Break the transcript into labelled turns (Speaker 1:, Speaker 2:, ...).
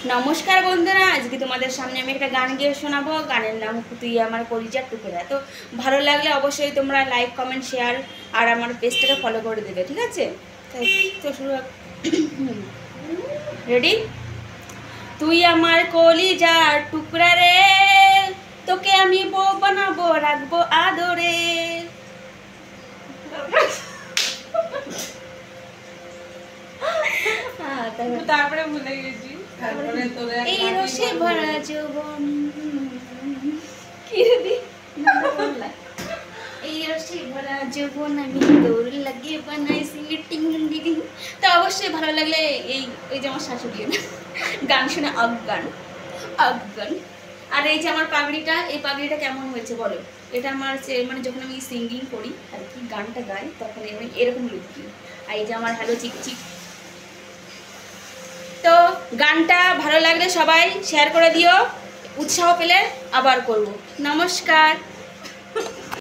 Speaker 1: নমস্কার বন্ধুরা, আজকে তোমাদের সামনে আমি একটা গান গেয়ে শোনাবো। গানের নাম তুই আমার কলিজার টুকরা। তো ভালো লাগলে অবশ্যই তোমরা লাইক, কমেন্ট, শেয়ার আর আমার পেজটাকে ফলো করে দেবে, ঠিক আছে? তো শুরু। রেডি? তুই আমার কলিজার টুকরা রে, তোকে আমি বউ বানাবো, রাখবো আদরে।
Speaker 2: তারপরে ভুলে গেছি।
Speaker 1: এই রসে ভরা যৌবন, কি রে এই রসে ভরা যৌবন আমি দৌড় লাগিয়ে বানাইছি টিং টিং। তো অবশ্যই ভালো লাগলে এই যে আমার শাশুড়ি গান শুনে অজ্ঞান অজ্ঞান। আর এই যে আমার পাগড়িটা, এই পাগড়িটা কেমন হয়েছে বলো? এটা আমার মানে যখন আমি সিঙ্গিং করি আর কি, গানটা গাই, তখন আমি এরকম লুক দিই। আর এই যে আমার হ্যালো চিকচিক। তো গানটা ভালো লাগলে সবাই শেয়ার করে দিও, উৎসাহ পেলে আবার করব। নমস্কার।